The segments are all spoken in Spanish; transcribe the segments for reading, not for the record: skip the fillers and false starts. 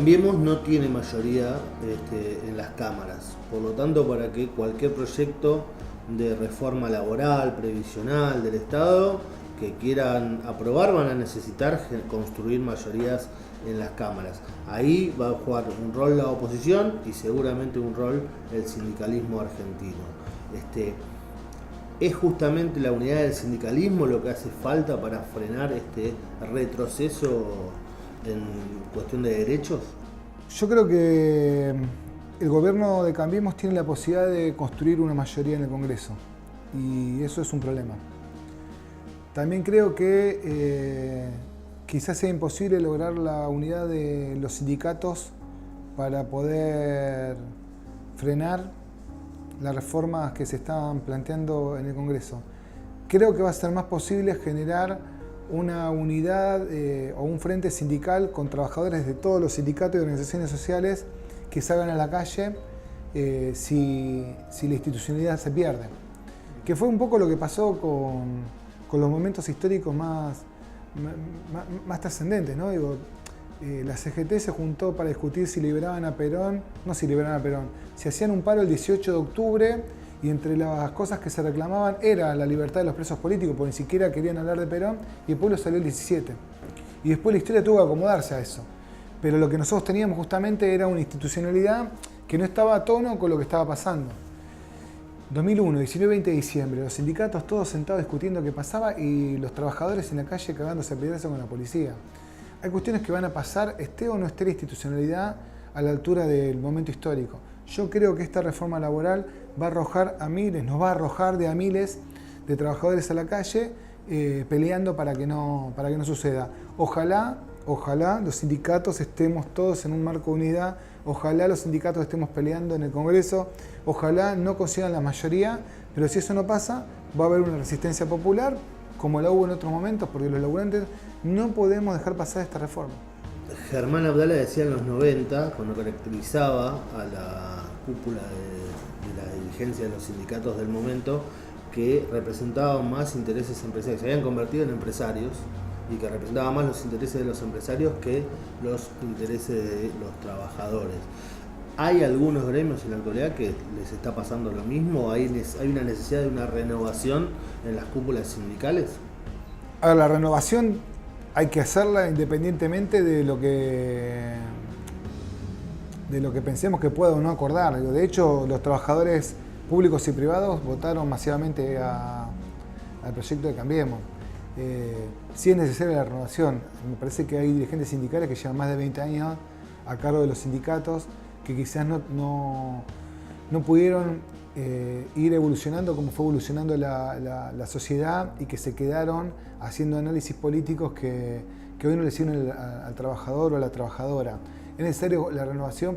Cambiemos no tiene mayoría en las cámaras, por lo tanto para que cualquier proyecto de reforma laboral, previsional del Estado que quieran aprobar van a necesitar construir mayorías en las cámaras. Ahí va a jugar un rol la oposición y seguramente un rol el sindicalismo argentino. ¿Es justamente la unidad del sindicalismo lo que hace falta para frenar este retroceso en cuestión de derechos? Yo creo que el gobierno de Cambiemos tiene la posibilidad de construir una mayoría en el Congreso y eso es un problema. También creo que quizás sea imposible lograr la unidad de los sindicatos para poder frenar las reformas que se están planteando en el Congreso. Creo que va a ser más posible generar una unidad o un frente sindical con trabajadores de todos los sindicatos y organizaciones sociales que salgan a la calle si la institucionalidad se pierde. Que fue un poco lo que pasó con los momentos históricos más trascendentes, ¿no? Digo, la CGT se juntó para discutir si liberaban a Perón, no si liberaban a Perón, si hacían un paro el 18 de octubre y entre las cosas que se reclamaban era la libertad de los presos políticos, porque ni siquiera querían hablar de Perón, y el pueblo salió el 17. Y después la historia tuvo que acomodarse a eso. Pero lo que nosotros teníamos justamente era una institucionalidad que no estaba a tono con lo que estaba pasando. 2001, 19 y 20 de diciembre, los sindicatos todos sentados discutiendo qué pasaba y los trabajadores en la calle cagándose a piedrazos con la policía. Hay cuestiones que van a pasar, esté o no esté la institucionalidad a la altura del momento histórico. Yo creo que esta reforma laboral va a arrojar a miles, nos va a arrojar de a miles de trabajadores a la calle peleando para que no suceda. Ojalá los sindicatos estemos todos en un marco de unidad, ojalá los sindicatos estemos peleando en el Congreso, ojalá no consigan la mayoría, pero si eso no pasa, va a haber una resistencia popular, como la hubo en otros momentos, porque los laburantes no podemos dejar pasar esta reforma. Germán Abdala decía en los 90, cuando caracterizaba a la cúpula de la dirigencia de los sindicatos del momento, que representaban más intereses empresarios, se habían convertido en empresarios y que representaban más los intereses de los empresarios que los intereses de los trabajadores. ¿Hay algunos gremios en la actualidad que les está pasando lo mismo? ¿Hay una necesidad de una renovación en las cúpulas sindicales? A ver, la renovación hay que hacerla independientemente de lo que pensemos que pueda o no acordar. De hecho, los trabajadores públicos y privados votaron masivamente al proyecto de Cambiemos. Sí es necesaria la renovación. Me parece que hay dirigentes sindicales que llevan más de 20 años a cargo de los sindicatos que quizás no pudieron ir evolucionando como fue evolucionando la sociedad y que se quedaron haciendo análisis políticos que hoy no le sirven al trabajador o a la trabajadora. Es necesario la renovación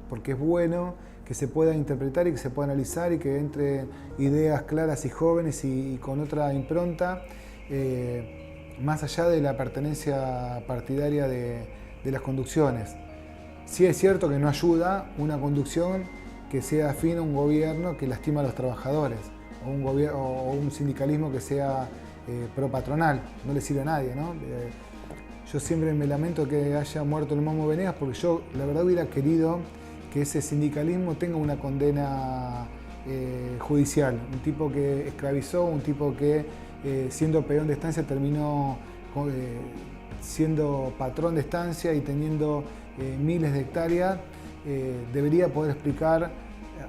porque es bueno que se pueda interpretar y que se pueda analizar y que entre ideas claras y jóvenes y con otra impronta, más allá de la pertenencia partidaria de las conducciones. Sí es cierto que no ayuda una conducción que sea afín a un gobierno que lastima a los trabajadores o un sindicalismo que sea pro-patronal, no le sirve a nadie, ¿no? Yo siempre me lamento que haya muerto el Momo Venegas porque yo la verdad hubiera querido que ese sindicalismo tenga una condena judicial, un tipo que esclavizó, un tipo que siendo peón de estancia terminó siendo patrón de estancia y teniendo miles de hectáreas, debería poder explicar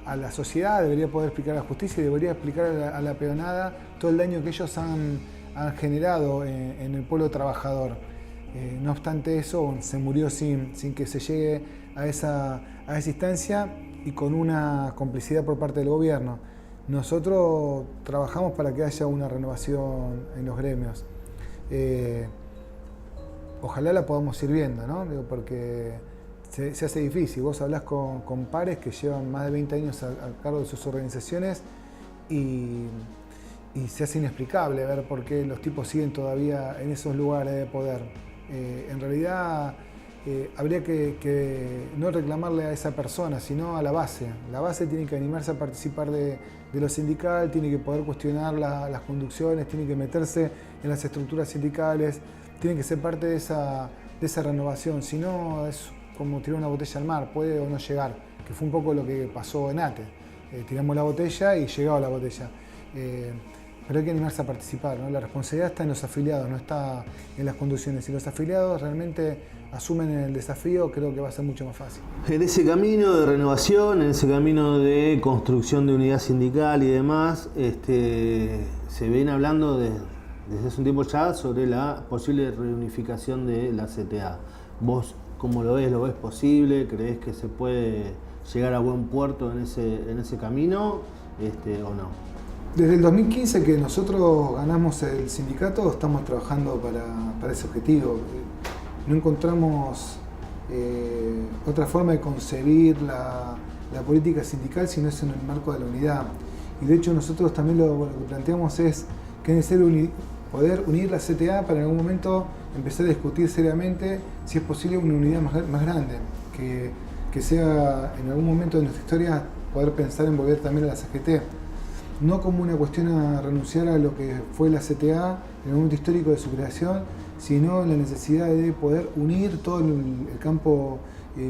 a la sociedad, debería poder explicar a la justicia y debería explicar a la peonada todo el daño que ellos han generado en el pueblo trabajador. No obstante eso, se murió sin que se llegue a esa instancia y con una complicidad por parte del gobierno. Nosotros trabajamos para que haya una renovación en los gremios. Ojalá la podamos ir viendo, ¿no? Porque se hace difícil. Vos hablás con pares que llevan más de 20 años a cargo de sus organizaciones y se hace inexplicable ver por qué los tipos siguen todavía en esos lugares de poder. En realidad habría que no reclamarle a esa persona, sino a la base. La base tiene que animarse a participar de lo sindical, tiene que poder cuestionar las conducciones, tiene que meterse en las estructuras sindicales, tiene que ser parte de esa renovación. Si no, es como tirar una botella al mar, puede o no llegar, que fue un poco lo que pasó en ATE. Tiramos la botella y llegaba la botella. Pero hay que animarse a participar, ¿no? La responsabilidad está en los afiliados, no está en las conducciones. Si los afiliados realmente asumen el desafío, creo que va a ser mucho más fácil. En ese camino de renovación, en ese camino de construcción de unidad sindical y demás, se viene hablando desde hace un tiempo ya sobre la posible reunificación de la CTA. ¿Vos cómo lo ves? ¿Lo ves posible? ¿Creés que se puede llegar a buen puerto en ese camino o no? Desde el 2015 que nosotros ganamos el sindicato, estamos trabajando para ese objetivo. No encontramos otra forma de concebir la política sindical si no es en el marco de la unidad. Y de hecho nosotros también lo que planteamos es que es necesario poder unir la CTA para en algún momento empezar a discutir seriamente si es posible una unidad más grande, que sea en algún momento de nuestra historia poder pensar en volver también a la CGT. No como una cuestión a renunciar a lo que fue la CTA en el momento histórico de su creación, sino en la necesidad de poder unir todo el campo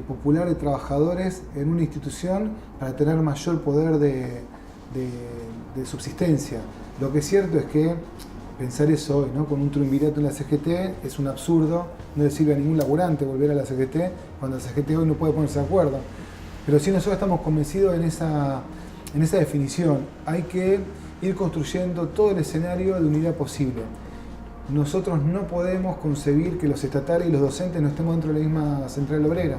popular de trabajadores en una institución para tener mayor poder de subsistencia. Lo que es cierto es que pensar eso hoy, ¿no? Con un triunvirato en la CGT es un absurdo, no le sirve a ningún laburante volver a la CGT cuando la CGT hoy no puede ponerse de acuerdo. Pero sí nosotros estamos convencidos en esa definición. Hay que ir construyendo todo el escenario de unidad posible. Nosotros no podemos concebir que los estatales y los docentes no estemos dentro de la misma central obrera.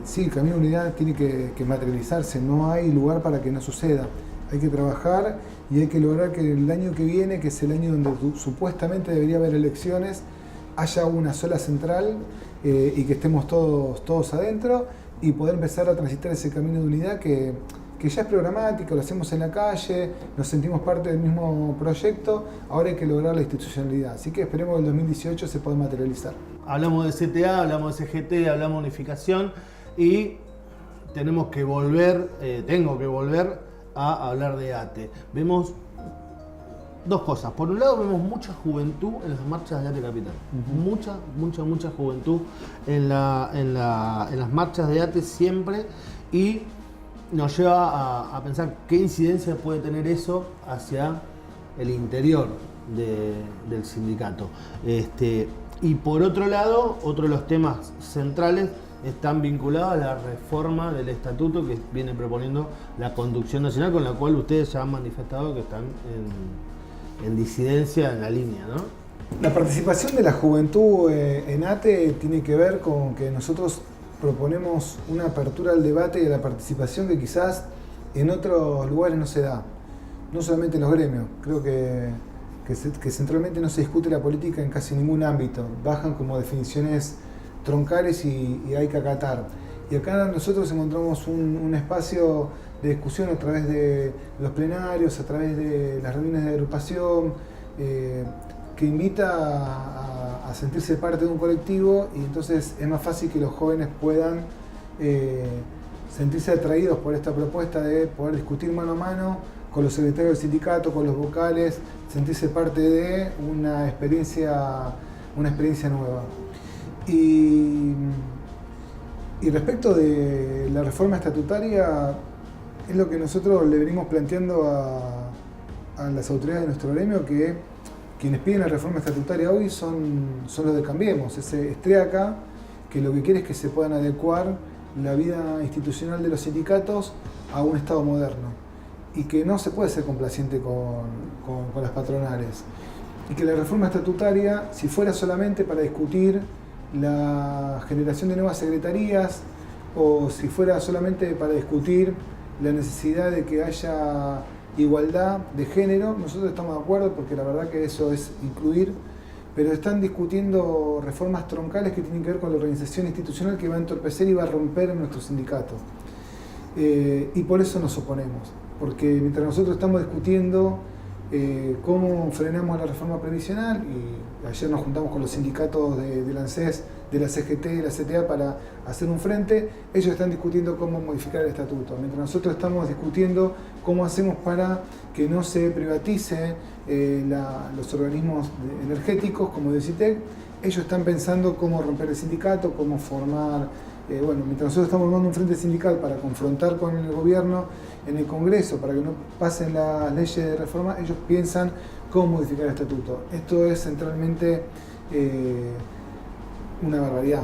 Sí, el camino de unidad tiene que materializarse, no hay lugar para que no suceda. Hay que trabajar y hay que lograr que el año que viene, que es el año donde supuestamente debería haber elecciones, haya una sola central y que estemos todos adentro y poder empezar a transitar ese camino de unidad que ya es programático, lo hacemos en la calle, nos sentimos parte del mismo proyecto, ahora hay que lograr la institucionalidad. Así que esperemos que el 2018 se pueda materializar. Hablamos de CTA, hablamos de CGT, hablamos de unificación y tengo que volver a hablar de ATE. Vemos dos cosas. Por un lado vemos mucha juventud en las marchas de ATE Capital. Mucha juventud en las marchas de ATE siempre, y nos lleva a pensar qué incidencia puede tener eso hacia el interior del sindicato. Y por otro lado, otro de los temas centrales están vinculados a la reforma del estatuto que viene proponiendo la Conducción Nacional, con la cual ustedes ya han manifestado que están en disidencia en la línea, ¿no? La participación de la juventud en ATE tiene que ver con que nosotros proponemos una apertura al debate y a la participación que quizás en otros lugares no se da. No solamente en los gremios, creo que centralmente no se discute la política en casi ningún ámbito. Bajan como definiciones troncales y hay que acatar. Y acá nosotros encontramos un espacio de discusión a través de los plenarios, a través de las reuniones de agrupación, que invita a sentirse parte de un colectivo, y entonces es más fácil que los jóvenes puedan sentirse atraídos por esta propuesta de poder discutir mano a mano con los secretarios del sindicato, con los vocales, sentirse parte de una experiencia nueva. Y respecto de la reforma estatutaria, es lo que nosotros le venimos planteando a las autoridades de nuestro gremio, que quienes piden la reforma estatutaria hoy son los de Cambiemos, ese Estreaca, que lo que quiere es que se puedan adecuar la vida institucional de los sindicatos a un Estado moderno, y que no se puede ser complaciente con las patronales. Y que la reforma estatutaria, si fuera solamente para discutir la generación de nuevas secretarías, o si fuera solamente para discutir la necesidad de que haya igualdad de género, nosotros estamos de acuerdo, porque la verdad que eso es incluir, pero están discutiendo reformas troncales que tienen que ver con la organización institucional, que va a entorpecer y va a romper en nuestros sindicatos. Y por eso nos oponemos, porque mientras nosotros estamos discutiendo cómo frenamos la reforma previsional, y ayer nos juntamos con los sindicatos del ANSES, de la CGT y de la CTA para hacer un frente, ellos están discutiendo cómo modificar el estatuto, mientras nosotros estamos discutiendo cómo hacemos para que no se privatice los organismos energéticos como DECITEC, ellos están pensando cómo romper el sindicato, cómo formar, mientras nosotros estamos armando un frente sindical para confrontar con el gobierno en el Congreso, para que no pasen las leyes de reforma, ellos piensan cómo modificar el estatuto. Esto es centralmente una barbaridad,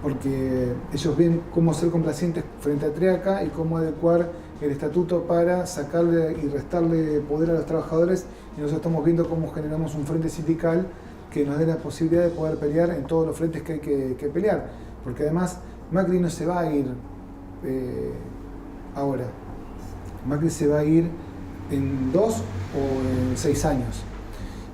porque ellos ven cómo ser complacientes frente a Triaca y cómo adecuar el estatuto para sacarle y restarle poder a los trabajadores, y nosotros estamos viendo cómo generamos un frente sindical que nos dé la posibilidad de poder pelear en todos los frentes que hay que pelear, porque además Macri no se va a ir ahora, Macri se va a ir en 2 o en 6 años,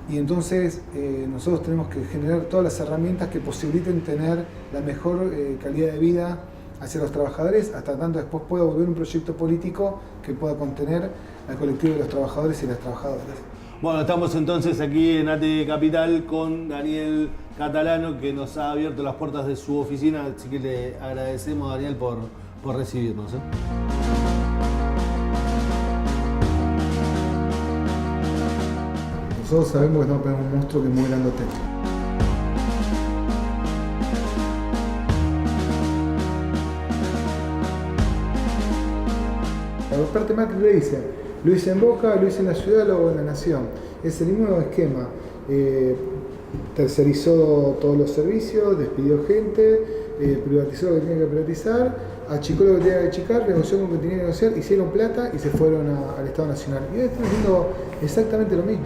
y entonces nosotros tenemos que generar todas las herramientas que posibiliten tener la mejor calidad de vida hacia los trabajadores, hasta tanto después pueda volver un proyecto político que pueda contener al colectivo de los trabajadores y las trabajadoras. Bueno, estamos entonces aquí en ATE Capital con Daniel Catalano, que nos ha abierto las puertas de su oficina, así que le agradecemos, Daniel, por recibirnos. Nosotros sabemos que estamos pegando un monstruo que es muy grandote. Aparte Macri le dice, lo hice en Boca, lo hice en la ciudad, lo hago en la nación. Es el mismo esquema. Tercerizó todos los servicios, despidió gente, privatizó lo que tenía que privatizar, achicó lo que tenía que achicar, negoció con lo que tenía que negociar, hicieron plata y se fueron al Estado Nacional. Y hoy están haciendo exactamente lo mismo.